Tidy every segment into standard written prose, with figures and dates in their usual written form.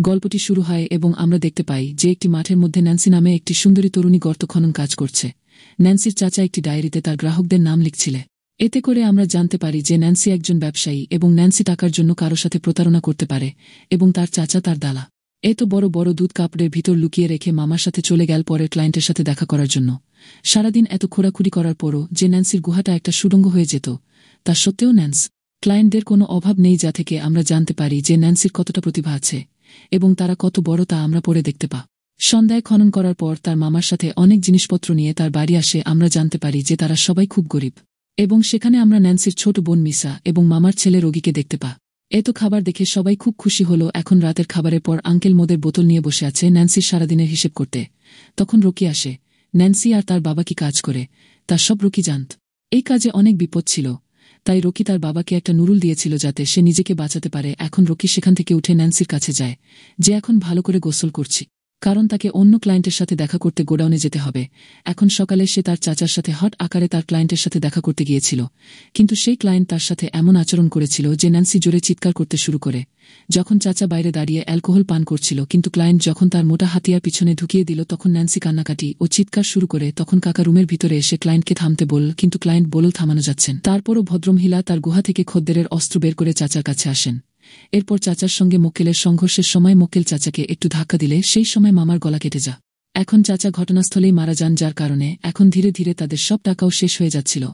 গল্পটি শুরু হয় এবং আমরা দেখতে পাই যে একটি মাঠের মধ্যে ন্যান্সি নামে একটি সুন্দরী তরুণী গর্ত খনন কাজ করছে। ন্যান্সির চাচা একটি ডায়েরিতে তার গ্রাহকদের নাম লিখছিলে। এতে করে আমরা জানতে পারি যে ন্যান্সি একজন ব্যবসায়ী এবং ন্যান্সি টাকার জন্য কারো সাথে প্রতারণা করতে পারে এবং তার চাচা তার দালা। এত বড় বড় দুধ কাপড়ের ভিতর লুকিয়ে রেখে মামার সাথে চলে গেল পরের ক্লায়েন্টের সাথে দেখা করার জন্য। সারাদিন এত খোঁড়াখুড়ি করার পরও যে ন্যান্সির গুহাটা একটা সুড়ঙ্গ হয়ে যেত, তা সত্ত্বেও ক্লায়েন্টদের কোনো অভাব নেই, যা থেকে আমরা জানতে পারি যে ন্যান্সির কতটা প্রতিভা আছে এবং তারা কত বড় তা আমরা পরে দেখতে পা। সন্ধ্যায় খনন করার পর তার মামার সাথে অনেক জিনিসপত্র নিয়ে তার বাড়ি আসে। আমরা জানতে পারি যে তারা সবাই খুব গরিব এবং সেখানে আমরা ন্যান্সির ছোট বোন মিসা এবং মামার ছেলে রোগীকে দেখতে পা। এত খাবার দেখে সবাই খুব খুশি হলো। এখন রাতের খাবারের পর আঙ্কেল মদের বোতল নিয়ে বসে আছে ন্যান্সির সারাদিনের হিসেব করতে। তখন রকি আসে। ন্যান্সি আর তার বাবা কি কাজ করে তা সব রকি জানত। এই কাজে অনেক বিপদ ছিল, তাই রকি তার বাবাকে একটা নুরুল দিয়েছিল যাতে সে নিজেকে বাঁচাতে পারে। এখন রকি সেখান থেকে উঠে ন্যান্সির কাছে যায় যে এখন ভালো করে গোসল করছি, কারণ তাকে অন্য ক্লায়েন্টের সাথে দেখা করতে গোডাউনে যেতে হবে। এখন সকালে সে তার চাচার সাথে হট আকারে তার ক্লায়েন্টের সাথে দেখা করতে গিয়েছিল, কিন্তু সেই ক্লায়েন্ট তার সাথে এমন আচরণ করেছিল যে ন্যান্সি জোরে চিৎকার করতে শুরু করে। যখন চাচা বাইরে দাঁড়িয়ে অ্যালকোহল পান করছিল, কিন্তু ক্লায়েন্ট যখন তার মোটা হাতিয়ার পিছনে ঢুকিয়ে দিল তখন ন্যান্সি কান্নাকাটি ও চিৎকার শুরু করে। তখন কাকা রুমের ভিতরে এসে ক্লায়েন্টকে থামতে বলল, কিন্তু ক্লায়েন্ট বলল থামানো যাচ্ছেন। তারপরও ভদ্রমহিলা তার গুহা থেকে খদ্দেরের অস্ত্র বের করে চাচার কাছে আসেন। এরপর চাচার সঙ্গে মক্কেলের সংঘর্ষের সময় মক্কেল চাচাকে একটু ধাক্কা দিলে সেই সময় মামার গলা কেটে যা। এখন চাচা ঘটনাস্থলেই মারা যান, যার কারণে এখন ধীরে ধীরে তাদের সব টাকাও শেষ হয়ে যাচ্ছিল।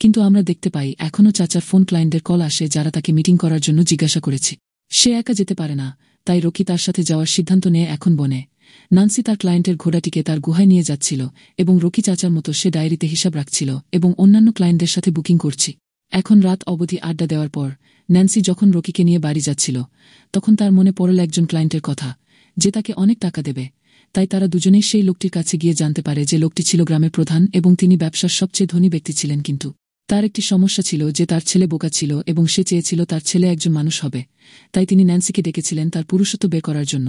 কিন্তু আমরা দেখতে পাই এখনও চাচার ফোন ক্লায়েন্টদের কল আসে যারা তাকে মিটিং করার জন্য জিজ্ঞাসা করেছে। সে একা যেতে পারে না, তাই রকি তার সাথে যাওয়ার সিদ্ধান্ত নিয়ে এখন বনে। নান্সি তার ক্লায়েন্টের ঘোড়াটিকে তার গুহায় নিয়ে যাচ্ছিল এবং রকি চাচার মতো সে ডায়েরিতে হিসাব রাখছিল এবং অন্যান্য ক্লায়েন্টদের সাথে বুকিং করছি। এখন রাত অবধি আড্ডা দেওয়ার পর ন্যান্সি যখন রকিকে নিয়ে বাড়ি যাচ্ছিল তখন তার মনে পড়ল একজন ক্লায়েন্টের কথা যে তাকে অনেক টাকা দেবে। তাই তারা দুজনেই সেই লোকটির কাছে গিয়ে জানতে পারে যে লোকটি ছিল গ্রামের প্রধান এবং তিনি ব্যবসার সবচেয়ে ধনী ব্যক্তি ছিলেন। কিন্তু তার একটি সমস্যা ছিল যে তার ছেলে বোকা ছিল এবং সে চেয়েছিল তার ছেলে একজন মানুষ হবে। তাই তিনি ন্যান্সিকে ডেকেছিলেন তার পুরুষত্ব বের করার জন্য।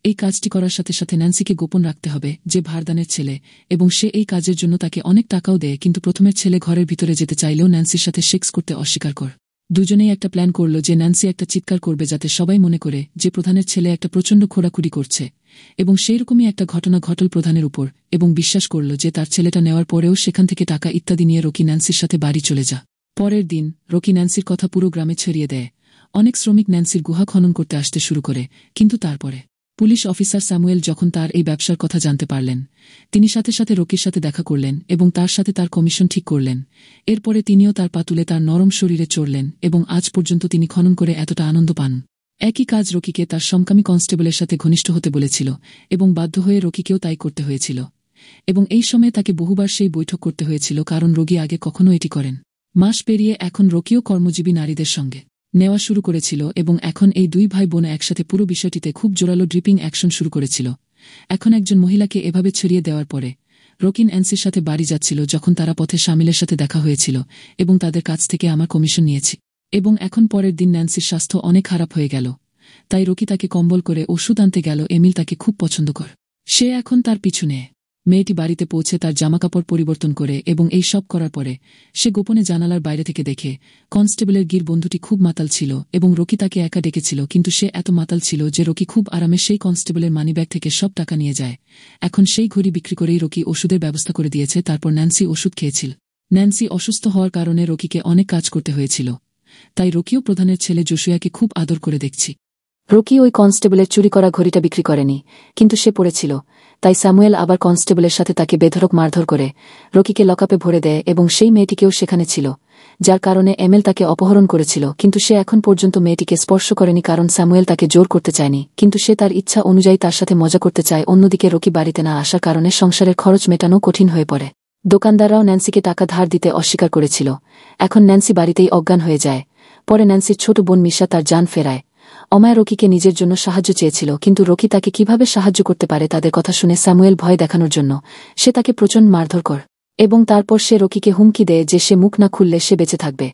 এই কাজটি করার সাথে সাথে ন্যান্সিকে গোপন রাখতে হবে যে ভারদানের ছেলে, এবং সে এই কাজের জন্য তাকে অনেক টাকাও দেয়। কিন্তু প্রথমের ছেলে ঘরের ভিতরে যেতে চাইলেও ন্যান্সির সাথে সেক্স করতে অস্বীকার কর। দুজনেই একটা প্ল্যান করল যে ন্যান্সি একটা চিৎকার করবে যাতে সবাই মনে করে যে প্রধানের ছেলে একটা প্রচণ্ড খোঁড়াখুড়ি করছে, এবং সেইরকমই একটা ঘটনা ঘটল প্রধানের উপর, এবং বিশ্বাস করল যে তার ছেলেটা নেওয়ার পরেও সেখান থেকে টাকা ইত্যাদি নিয়ে রকি ন্যান্সির সাথে বাড়ি চলে যা। পরের দিন রকি ন্যান্সির কথা পুরো গ্রামে ছড়িয়ে দেয়। অনেক শ্রমিক ন্যান্সির গুহা খনন করতে আসতে শুরু করে। কিন্তু তারপরে পুলিশ অফিসার স্যামুয়েল যখন তার এই ব্যবসার কথা জানতে পারলেন, তিনি সাথে সাথে রকির সাথে দেখা করলেন এবং তার সাথে তার কমিশন ঠিক করলেন। এরপরে তিনিও তার পা তুলে তার নরম শরীরে চড়লেন এবং আজ পর্যন্ত তিনি খনন করে এতটা আনন্দ পান। একই কাজ রকিকে তার সমকামী কনস্টেবলের সাথে ঘনিষ্ঠ হতে বলেছিল এবং বাধ্য হয়ে রকিকেও তাই করতে হয়েছিল, এবং এই সময়ে তাকে বহুবার সেই বৈঠক করতে হয়েছিল কারণ রোগী আগে কখনো এটি করেন। মাস পেরিয়ে এখন রকিও কর্মজীবী নারীদের সঙ্গে নেওয়া শুরু করেছিল এবং এখন এই দুই ভাই বোন একসাথে পুরো বিষয়টিতে খুব জোরালো ড্রিপিং অ্যাকশন শুরু করেছিল। এখন একজন মহিলাকে এভাবে ছড়িয়ে দেওয়ার পরে রকিন অ্যান্সির সাথে বাড়ি যাচ্ছিল যখন তারা পথে শামিলের সাথে দেখা হয়েছিল এবং তাদের কাছ থেকে আমার কমিশন নিয়েছি। এবং এখন পরের দিন ন্যান্সির স্বাস্থ্য অনেক খারাপ হয়ে গেল, তাই রকি তাকে কম্বল করে ওষুধ আনতে গেল। এমিল তাকে খুব পছন্দ কর, সে এখন তার পিছু নেয়। মেয়েটি বাড়িতে পৌঁছে তার জামাকাপড় পরিবর্তন করে এবং এই সব করার পরে সে গোপনে জানালার বাইরে থেকে দেখে কনস্টেবলের গির বন্ধুটি খুব মাতাল ছিল এবং রকি তাকে একা ডেকেছিল, কিন্তু সে এত মাতাল ছিল যে রকি খুব আরামে সেই কনস্টেবলের মানিব্যাগ থেকে সব টাকা নিয়ে যায়। এখন সেই ঘড়ি বিক্রি করেই রকি ওষুধের ব্যবস্থা করে দিয়েছে। তারপর ন্যান্সি ওষুধ খেয়েছিল। ন্যান্সি অসুস্থ হওয়ার কারণে রকিকে অনেক কাজ করতে হয়েছিল, তাই রকিও প্রধানের ছেলে জোশুয়াকে খুব আদর করে দেখছি। রকি ওই কনস্টেবলের চুরি করা ঘড়িটা বিক্রি করেনি, কিন্তু সে পড়েছিল। তাই স্যামুয়েল আবার কনস্টেবলের সাথে তাকে বেধড়ক মারধর করে রকিকে লকআপে ভরে দেয় এবং সেই মেয়েটিকেও সেখানে ছিল, যার কারণে এমেল তাকে অপহরণ করেছিল। কিন্তু সে এখন পর্যন্ত মেয়েটিকে স্পর্শ করেনি কারণ স্যামুয়েল তাকে জোর করতে চায়নি, কিন্তু সে তার ইচ্ছা অনুযায়ী তার সাথে মজা করতে চায়। অন্যদিকে রকি বাড়িতে না আসার কারণে সংসারের খরচ মেটানো কঠিন হয়ে পড়ে। দোকানদাররাও ন্যান্সিকে টাকা ধার দিতে অস্বীকার করেছিল। এখন ন্যান্সি বাড়িতেই অজ্ঞান হয়ে যায়। পরে ন্যান্সির ছোট বোন মিশা তার জান ফেরায়। অমায় রকিকে নিজের জন্য সাহায্য চেয়েছিল, কিন্তু রকি তাকে কিভাবে সাহায্য করতে পারে তাদের কথা শুনে স্যামুয়েল ভয় দেখানোর জন্য সে তাকে প্রচণ্ড মারধর কর, এবং তারপর সে রকিকে হুমকি দেয় যে সে মুখ না খুললে সে বেঁচে থাকবে।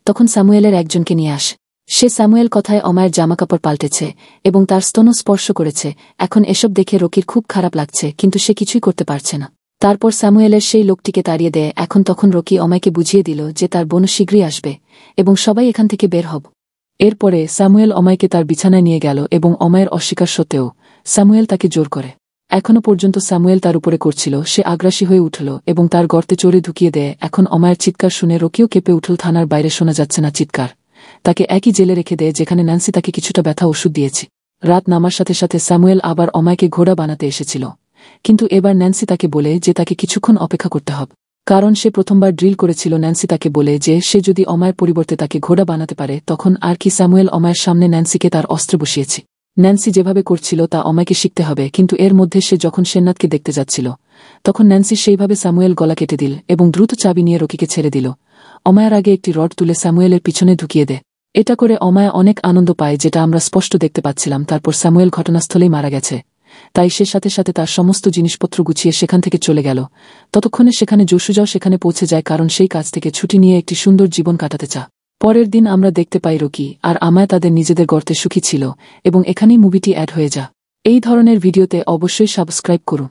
তখন স্যামুয়েলের একজনকে নিয়ে আসে। সে স্যামুয়েল কথায় অমায়ের জামাকাপড় পাল্টেছে এবং তার স্তন স্পর্শ করেছে। এখন এসব দেখে রকির খুব খারাপ লাগছে, কিন্তু সে কিছুই করতে পারছে না। তারপর স্যামুয়েলের সেই লোকটিকে তাড়িয়ে দেয়। এখন তখন রকি অমায়কে বুঝিয়ে দিল যে তার বোন শীঘ্রই আসবে এবং সবাই এখান থেকে বের হব। এরপরে স্যামুয়েল অমায়কে তার বিছানায় নিয়ে গেল এবং অমায়ের অস্বীকার সত্ত্বেও স্যামুয়েল তাকে জোর করে এখনো পর্যন্ত স্যামুয়েল তার উপরে করছিল। সে আগ্রাসী হয়ে উঠল এবং তার গর্তে চড়ে ঢুকিয়ে দেয়। এখন অমায়ের চিৎকার শুনে রকিও কেঁপে উঠল। থানার বাইরে শোনা যাচ্ছে না চিৎকার। তাকে একই জেলে রেখে দেয় যেখানে ন্যান্সি তাকে কিছুটা ব্যথা ওষুধ দিয়েছে। রাত নামার সাথে সাথে স্যামুয়েল আবার অমায়কে ঘোড়া বানাতে এসেছিল, কিন্তু এবার ন্যান্সি তাকে বলে যে তাকে কিছুক্ষণ অপেক্ষা করতে হবে, কারণ সে প্রথমবার ড্রিল করেছিল। ন্যান্সি তাকে বলে যে সে যদি অমায়ের পরিবর্তে তাকে ঘোড়া বানাতে পারে তখন আর কি। স্যামুয়েল অমায়ের সামনে ন্যান্সিকে তার অস্ত্রে বসিয়েছে। ন্যান্সি যেভাবে করছিল তা অমায়কে শিখতে হবে, কিন্তু এর মধ্যে সে যখন সেননাথকে দেখতে যাচ্ছিল তখন ন্যান্সি সেইভাবে স্যামুয়েল গলা কেটে দিল এবং দ্রুত চাবি নিয়ে রকিকে ছেড়ে দিল। অমায়ের আগে একটি রড তুলে স্যামুয়েলের পিছনে ঢুকিয়ে দেয়। এটা করে অমায়া অনেক আনন্দ পায়, যেটা আমরা স্পষ্ট দেখতে পাচ্ছিলাম। তারপর স্যামুয়েল ঘটনাস্থলেই মারা গেছে, তাই সে সাথে সাথে তার সমস্ত জিনিসপত্র গুছিয়ে সেখান থেকে চলে গেল। ততক্ষণে সেখানে জসুজাও সেখানে পৌঁছে যায়, কারণ সেই কাজ থেকে ছুটি নিয়ে একটি সুন্দর জীবন কাটাতে চা। পরের দিন আমরা দেখতে পাই রকি আর আমায় তাদের নিজেদের গর্তে সুখী ছিল এবং এখানেই মুভিটি অ্যাড হয়ে যা। এই ধরনের ভিডিওতে অবশ্যই সাবস্ক্রাইব করুন।